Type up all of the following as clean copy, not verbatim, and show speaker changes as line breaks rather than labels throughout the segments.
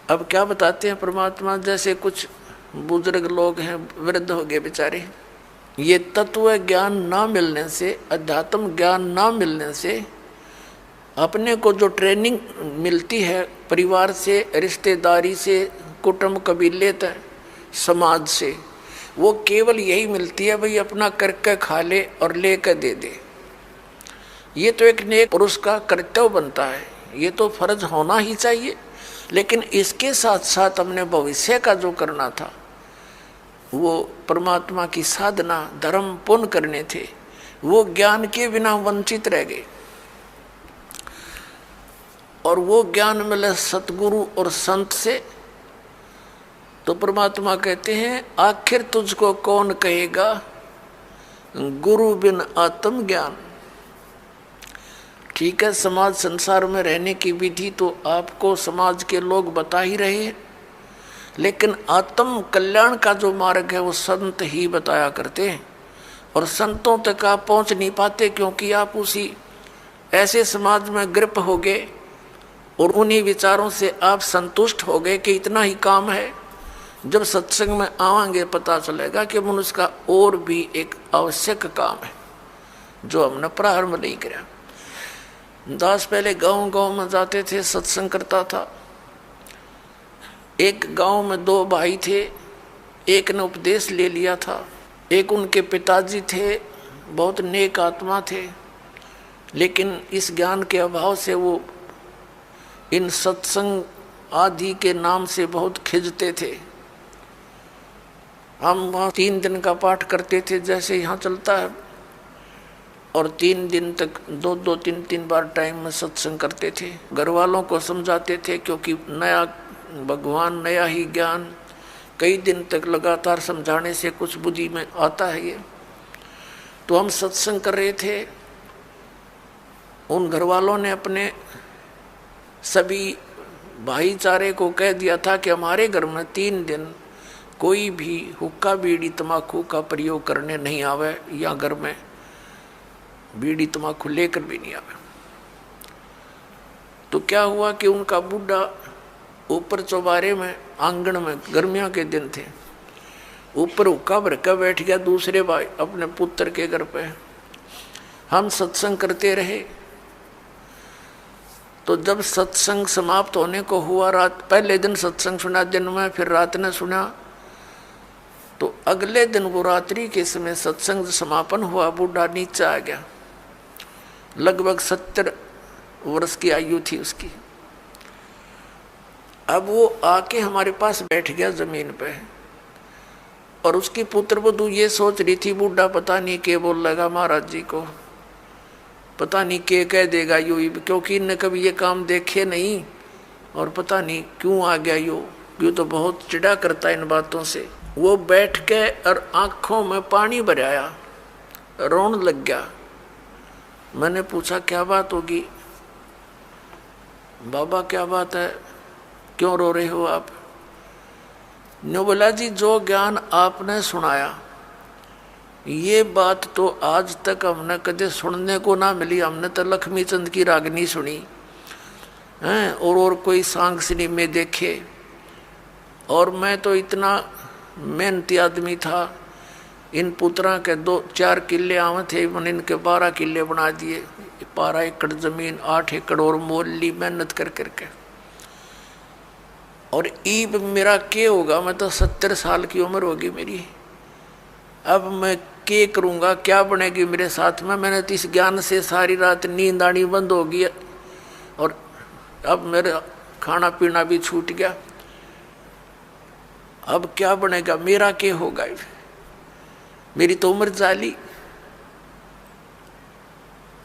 अब क्या बताते हैं परमात्मा, जैसे कुछ बुजुर्ग लोग हैं, वृद्ध हो गए बेचारे, ये तत्व ज्ञान ना मिलने से, अध्यात्म ज्ञान ना मिलने से अपने को जो ट्रेनिंग मिलती है परिवार से, रिश्तेदारी से, कुटुंब कबीले तक, समाज से, वो केवल यही मिलती है भाई अपना करके खा ले और ले कर दे दे। ये तो एक नेक पुरुष का कर्तव्य बनता है, ये तो फर्ज होना ही चाहिए। लेकिन इसके साथ साथ हमने भविष्य का जो करना था, वो परमात्मा की साधना, धर्म पुण्य करने थे, वो ज्ञान के बिना वंचित रह गए। और वो ज्ञान मिले सतगुरु और संत से, तो परमात्मा कहते हैं आखिर तुझको कौन कहेगा गुरु बिन आत्म ज्ञान। ठीक है, समाज संसार में रहने की विधि तो आपको समाज के लोग बता ही रहे हैं, लेकिन आत्म कल्याण का जो मार्ग है वो संत ही बताया करते हैं। और संतों तक आप पहुंच नहीं पाते, क्योंकि आप उसी ऐसे समाज में ग्रिप हो गए और उन्हीं विचारों से आप संतुष्ट हो गए कि इतना ही काम है। जब सत्संग में आवांगे पता चलेगा कि मनुष्य का और भी एक आवश्यक काम है जो हमने प्रारंभ नहीं किया। दास पहले गांव गांव में जाते थे, सत्संग करता था। एक गांव में दो भाई थे, एक ने उपदेश ले लिया था, एक उनके पिताजी थे, बहुत नेक आत्मा थे, लेकिन इस ज्ञान के अभाव से वो इन सत्संग आदि के नाम से बहुत खिंचते थे। हम वहाँ 3 दिन का पाठ करते थे जैसे यहाँ चलता है, और 3 दिन तक 2-2, 3-3 बार टाइम में सत्संग करते थे। घर वालों को समझाते थे, क्योंकि नया भगवान, नया ही ज्ञान, कई दिन तक लगातार समझाने से कुछ बुद्धि में आता है ये। तो हम सत्संग कर रहे थे, उन घर वालों ने अपने सभी भाईचारे को कह दिया था कि हमारे घर में 3 दिन कोई भी हुक्का बीड़ी तम्बाकू का प्रयोग करने नहीं आवे, या घर में बीड़ी तम्बाकू लेकर भी नहीं आवे। तो क्या हुआ कि उनका बूढ़ा ऊपर चौबारे में, आंगन में, गर्मियों के दिन थे, ऊपर हुक्का भर कर बैठ गया दूसरे भाई अपने पुत्र के घर पे। हम सत्संग करते रहे। तो जब सत्संग समाप्त होने को हुआ, रात, पहले दिन सत्संग सुना दिन में, फिर रात ने सुना, तो अगले दिन वो रात्रि के समय सत्संग समापन हुआ, बूढ़ा नीचे आ गया। लगभग 70 वर्ष की आयु थी उसकी। अब वो आके हमारे पास बैठ गया जमीन पे, और उसकी पुत्र वधू ये सोच रही थी बूढ़ा पता नहीं क्या बोल लगा महाराज जी को, पता नहीं क्या कह देगा यो, क्योंकि इनने कभी ये काम देखे नहीं, और पता नहीं क्यों आ गया यो तो बहुत चिढ़ा करता है इन बातों से। वो बैठ के और आंखों में पानी भराया, रोने लग गया। मैंने पूछा क्या बात होगी बाबा, क्या बात है, क्यों रो रहे हो आप? ने बोला जी जो ज्ञान आपने सुनाया, ये बात तो आज तक हमने कदे सुनने को ना मिली। हमने तो लक्ष्मी चंद की रागनी सुनी हैं, और कोई सांग सिनेमे देखे, और मैं तो इतना मेहनती आदमी था। इन पुत्रा के 2-4 किले आवे थे, मैंने इनके 12 किले बना दिए। 12 एकड़ जमीन, 8 एकड़ और मोल ली मेहनत कर करके। और ईब मेरा क्या होगा, मैं तो 70 साल की उम्र होगी मेरी। अब मैं क्या करूँगा, क्या बनेगी मेरे साथ में? मैंने तो इस ज्ञान से सारी रात नींद आनी बंद हो गई, और अब मेरा खाना पीना भी छूट गया। अब क्या बनेगा, मेरा क्या होगा? मेरी तो उम्र जाली।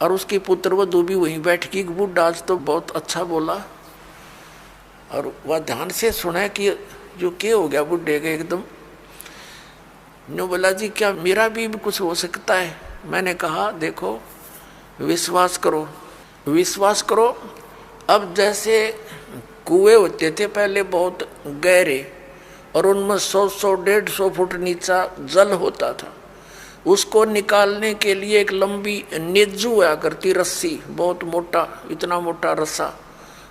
और उसकी पुत्र वधू भी वहीं बैठ की। बूढ़ा आज तो बहुत अच्छा बोला, और वह ध्यान से सुना कि जो क्या हो गया बुढ़े के एकदम। नो बोला जी क्या मेरा भी कुछ हो सकता है? मैंने कहा देखो विश्वास करो, विश्वास करो। अब जैसे कुएं होते थे पहले बहुत गहरे, और उनमें 100-150 फुट नीचा जल होता था। उसको निकालने के लिए एक लंबी नेजू हुआ करती रस्सी, बहुत मोटा, इतना मोटा रस्सा,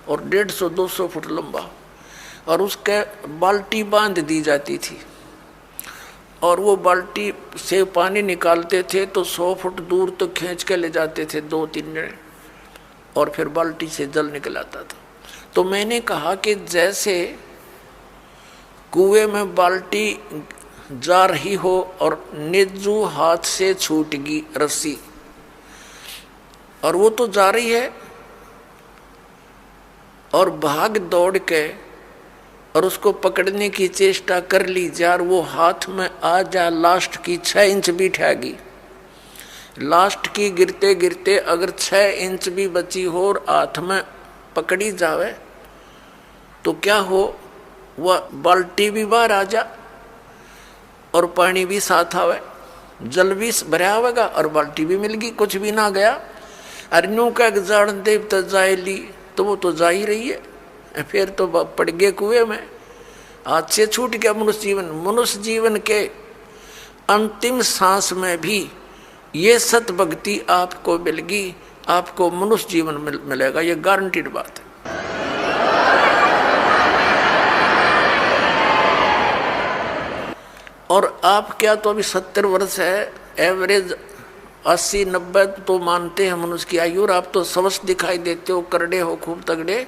और 150-200 फुट लंबा। और उसके बाल्टी बांध दी जाती थी और वो बाल्टी से पानी निकालते थे तो 100 फुट दूर तक खींच के ले जाते थे 2-3 जने और फिर बाल्टी से जल निकल आता था। तो मैंने कहा कि जैसे कुएं में बाल्टी जा रही हो और निज्जू हाथ से छूट गई रस्सी और वो तो जा रही है और भाग दौड़ के और उसको पकड़ने की चेष्टा कर ली यार, वो हाथ में आ जा लास्ट की 6 इंच भी ठहगी, लास्ट की गिरते गिरते अगर 6 इंच भी बची हो और हाथ में पकड़ी जावे तो क्या हो, वह बाल्टी भी बाहर आ जा और पानी भी साथ आवे, जल भी भरा होगा और बाल्टी भी मिल गई, कुछ भी ना गया। अरनों का जान देव तो जाए ली तो वो तो जा ही रही है, फिर तो पड़ गए कुएं में, हाथ से छूट गया मनुष्य जीवन। मनुष्य जीवन के अंतिम सांस में भी ये सत भक्ति आपको मिलेगी, आपको मनुष्य जीवन मिलेगा, ये गारंटीड बात है। और आप क्या तो अभी 70 वर्ष है, एवरेज 80-90 तो मानते हैं मनुष्य की आयु, और आप तो स्वस्थ दिखाई देते हो, करड़े हो, खूब तगड़े,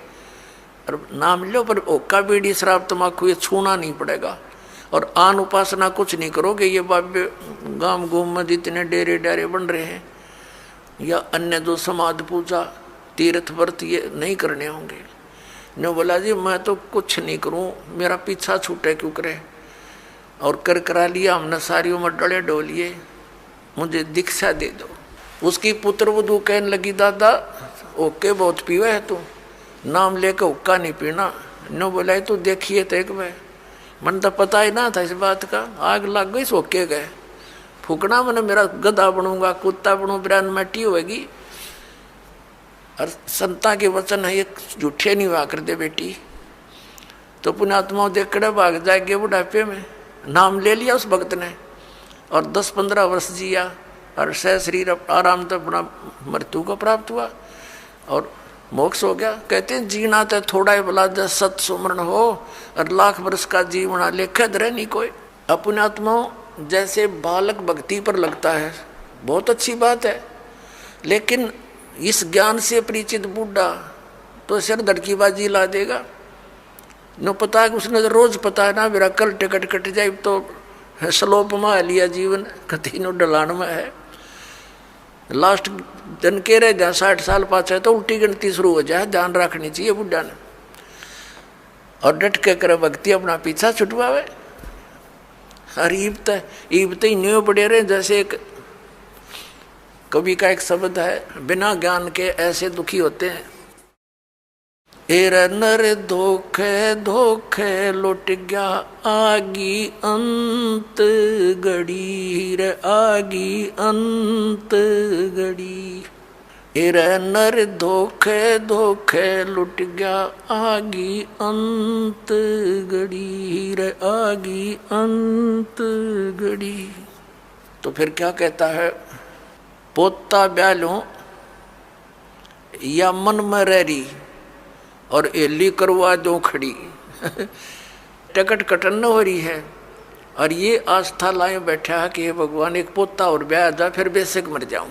और नाम लो पर ओका बीड़ी शराब तम्बाकू ये छूना नहीं पड़ेगा। और आन उपासना कुछ नहीं करोगे, ये बाबे गांव गुम में जितने डेरे डेरे बन रहे हैं या अन्य जो समाध पूजा तीर्थ व्रत ये नहीं करने होंगे। ने बोला जी मैं तो कुछ नहीं करूं, मेरा पीछा छूटे क्यों करे, और कर करा लिया हमने सारियों में डले डोलिए, मुझे दीक्षा दे दो। उसकी पुत्र वधू कहने लगी दादा ओके बहुत पीवा है तू, नाम लेकर हुक्का नहीं पीना। न बोला तो देखिए तो एक बार, मन तो पता ही ना था इस बात का, आग लग गई सोके गए, फूकना मैंने मेरा गधा बनूंगा, कुत्ता बनू, बिरान मटी होगी। और संता के वचन है ये झूठे नहीं हुआ कर दे बेटी, तो पुण्यात्माओं देख कर भाग जाएंगे बुढ़ापे में। नाम ले लिया उस भक्त ने और 10-15 वर्ष जिया और सह शरीर आराम तक अपना मृत्यु को प्राप्त हुआ और मोक्ष हो गया। कहते हैं जीना तो थोड़ा ही भला जब सत सुमरण हो और लाख वर्ष का जीवना लेखे धरे नहीं कोई। अपने आत्माओं जैसे बालक भक्ति पर लगता है बहुत अच्छी बात है, लेकिन इस ज्ञान से परिचित बूढ़ा तो सिर धड़कीबाजी ला देगा। न पता है कि उसने तो रोज पता है ना मेरा कल टिकट कट जाए तो स्लोप में लिया जीवन कति नो डलान में है, लास्ट दिन के रह जा 60 साल पाछे तो उल्टी गिनती शुरू हो जाए, ध्यान रखनी चाहिए बुढ़ा ने। और डट के करे भक्ति अपना पीछा छुटवावे। और ईबत ही न्यू पड़े रहे, जैसे एक कवि का एक शब्द है, बिना ज्ञान के ऐसे दुखी होते हैं। एर नर धोखे धोखे लुट गया आगी अंत गड़ी रे आगी अंत गड़ी। एर नर धोखे धोखे लुट गया आगी अंत गड़ी रे आगी अंत गड़ी। तो फिर क्या कहता है, पोता ब्यालों या मन में रही और एली करवा दो खड़ी टिकट कटन न हो रही है और ये आस्था लाए बैठा है कि भगवान एक पोता और ब्याह जा फिर बेशक मर जाऊं,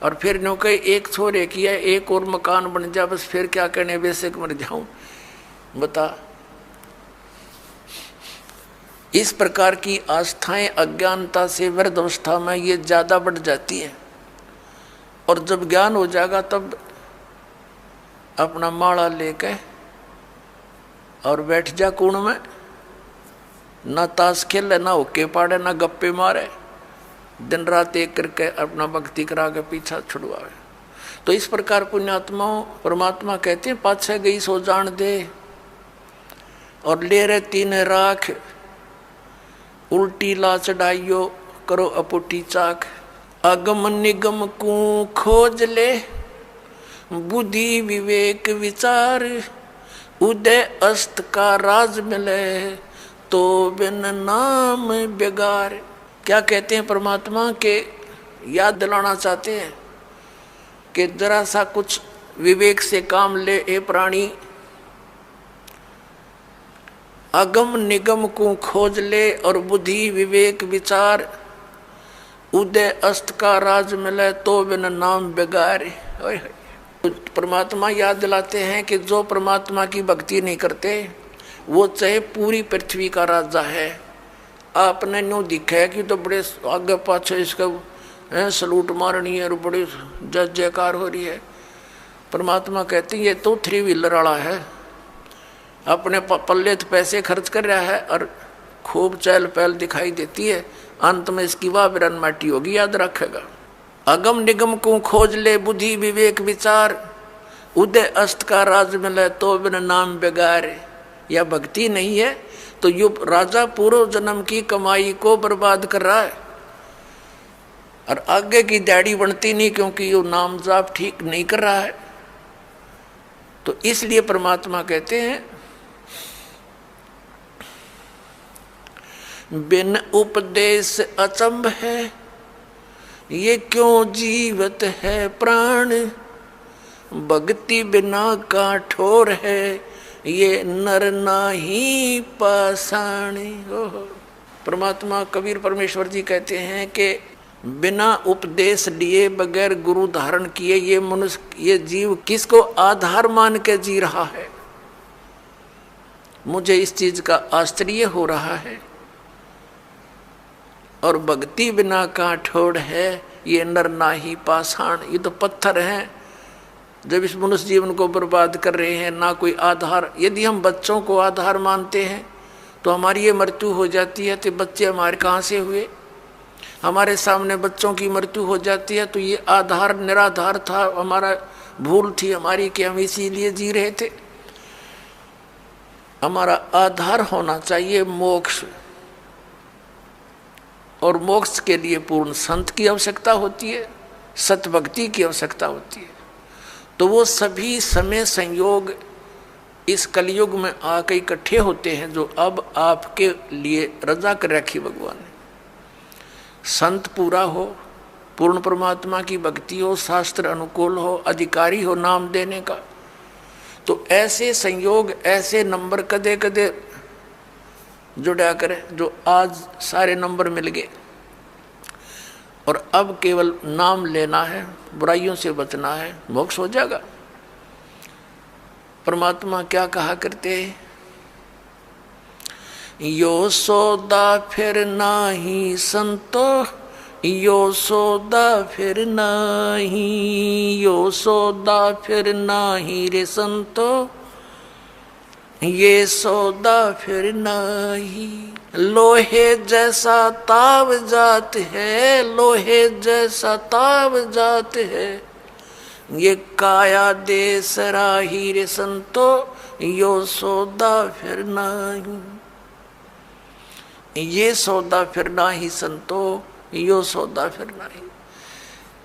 और फिर नो कहे एक छोरे किया एक और मकान बन जा बस फिर क्या कहने बेशक मर जाऊं। बता, इस प्रकार की आस्थाएं अज्ञानता से वृद्ध अवस्था में ये ज्यादा बढ़ जाती है, और जब ज्ञान हो जाएगा तब अपना माला लेके और बैठ जा कुण में, ना ताश खेले ना होके पाड़े ना गप्पे मारे, दिन रात एक करके अपना भक्ति करा के पीछा छुड़वावे। तो इस प्रकार पुण्यात्माओं परमात्मा कहते हैं पाछे गई सो जान दे और ले रहे तीन राख, उल्टी ला चढ़ाइयो करो अपुटी चाक। अगम निगम को खोज ले बुद्धि विवेक विचार, उदय अस्त का राज मिले तो बिन नाम बेगार। क्या कहते हैं परमात्मा के याद दिलाना चाहते हैं कि जरा सा कुछ विवेक से काम ले ए प्राणी, अगम निगम को खोज ले और बुद्धि विवेक विचार, उदय अस्त का राज मिले तो बिन नाम बेगारे। परमात्मा याद दिलाते हैं कि जो परमात्मा की भक्ति नहीं करते वो चाहे पूरी पृथ्वी का राजा है। आपने न्यू दिखा है कि तो बड़े आगे पाछे इसका सलूट मारनी है और बड़ी जय जयकार हो रही है। परमात्मा कहते हैं ये तो 3 व्हीलर वाला है, अपने पल्ले तो पैसे खर्च कर रहा है और खूब चहल पहल दिखाई देती है, अंत में इसकी वाह बिरन माटी होगी, याद रखेगा। अगम निगम को खोज ले बुद्धि विवेक विचार, उदय अस्त का राज मिले तो बिन नाम बेगारे। या भक्ति नहीं है तो यु राजा पूर्व जन्म की कमाई को बर्बाद कर रहा है और आगे की दाढ़ी बनती नहीं क्योंकि यो नाम जाप ठीक नहीं कर रहा है। तो इसलिए परमात्मा कहते हैं बिन उपदेश अचंभ है, ये क्यों जीवत है प्राण, भक्ति बिना काठोर है, ये नर नाही पाषाण। परमात्मा कबीर परमेश्वर जी कहते हैं कि बिना उपदेश लिए बगैर गुरु धारण किए ये मनुष्य ये जीव किसको आधार मान के जी रहा है। मुझे इस चीज का आश्चर्य हो रहा है। और भक्ति बिना काठोड़ है, ये नर नाही पाषाण। ये तो पत्थर हैं जब इस मनुष्य जीवन को बर्बाद कर रहे हैं, ना कोई आधार। यदि हम बच्चों को आधार मानते हैं तो हमारी ये मृत्यु हो जाती है, तो बच्चे हमारे कहाँ से हुए। हमारे सामने बच्चों की मृत्यु हो जाती है तो ये आधार निराधार था, हमारा भूल थी हमारी कि हम इसीलिए जी रहे थे। हमारा आधार होना चाहिए मोक्ष, और मोक्ष के लिए पूर्ण संत की आवश्यकता होती है, सतभक्ति की आवश्यकता होती है। तो वो सभी समय संयोग इस कलयुग में आके इकट्ठे होते हैं जो अब आपके लिए रजा कर रखी भगवान ने। संत पूरा हो, पूर्ण परमात्मा की भक्ति हो, शास्त्र अनुकूल हो, अधिकारी हो नाम देने का, तो ऐसे संयोग ऐसे नंबर कदे कदे जुड़ा करे जो आज सारे नंबर मिल गए। और अब केवल नाम लेना है, बुराइयों से बचना है, मोक्ष हो जाएगा। परमात्मा क्या कहा करते हैं, यो सौदा फिर नाही संतो, यो सौदा फिर नाही, यो सौदा फिर नाही रे संतो, ये सौदा फिर नाही। लोहे जैसा ताव जात है, लोहे जैसा ताव जात है, ये काया दे सराही रे संतो, यो सौदा फिर नाही। ये सौदा फिर नाही संतो, यो सौदा फिर नाही।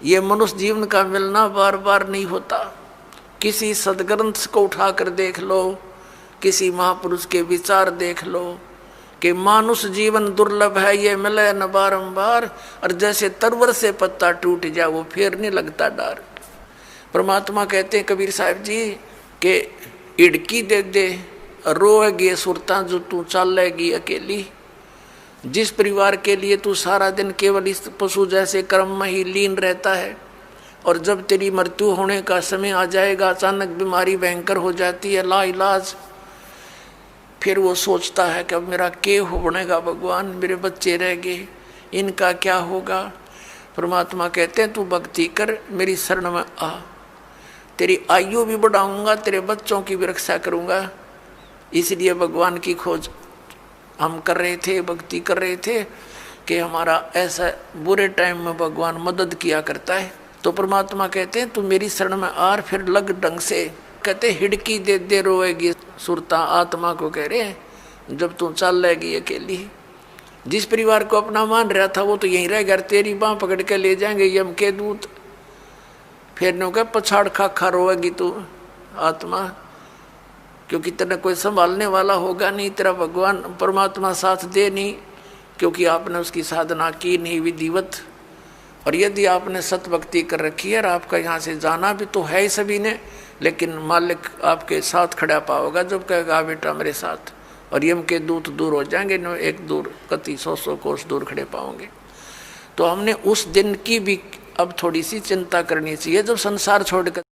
ये मनुष्य जीवन का मिलना बार बार नहीं होता। किसी सदग्रंथ को उठाकर देख लो, किसी महापुरुष के विचार देख लो कि मानुष जीवन दुर्लभ है, ये मिले न बारंबार, और जैसे तरवर से पत्ता टूट जाए वो फिर नहीं लगता डार। परमात्मा कहते हैं कबीर साहब जी के इड़की दे दे रोएगी सुरता जो तू चलेगी अकेली। जिस परिवार के लिए तू सारा दिन केवल इस पशु जैसे कर्म में ही लीन रहता है, और जब तेरी मृत्यु होने का समय आ जाएगा, अचानक बीमारी भयंकर हो जाती है लाइलाज, फिर वो सोचता है कि अब मेरा क्या होनेगा भगवान, मेरे बच्चे रह गए, इनका क्या होगा। परमात्मा कहते हैं तू भक्ति कर, मेरी शरण में आ, तेरी आयु भी बढ़ाऊंगा, तेरे बच्चों की भी रक्षा करूंगा। इसलिए भगवान की खोज हम कर रहे थे, भक्ति कर रहे थे कि हमारा ऐसा बुरे टाइम में भगवान मदद किया करता है। तो परमात्मा कहते हैं तू मेरी शरण में आ, फिर लग ढंग से। कहते हिड़की दे दे रोएगी सुरता, आत्मा को कह रहे हैं जब तू चल लेगी अकेली। जिस परिवार को अपना मान रहा था वो तो यहीं रह गया, तेरी बाँ पकड़ के ले जाएंगे यम के दूत। फिर नो कह पछाड़ खा खा रोएगी तू आत्मा, क्योंकि तेरा कोई संभालने वाला होगा नहीं, तेरा भगवान परमात्मा साथ दे नहीं, क्योंकि आपने उसकी साधना की नहीं विधिवत। और यदि आपने सत भक्ति कर रखी है और आपका यहाँ से जाना भी तो है ही सभी ने, लेकिन मालिक आपके साथ खड़ा पाओगा जब कहेगा बेटा मेरे साथ, और यम के दूत दूर हो जाएंगे, न एक दूर कति 100 कोस दूर खड़े पाओगे। तो हमने उस दिन की भी अब थोड़ी सी चिंता करनी चाहिए जब संसार छोड़कर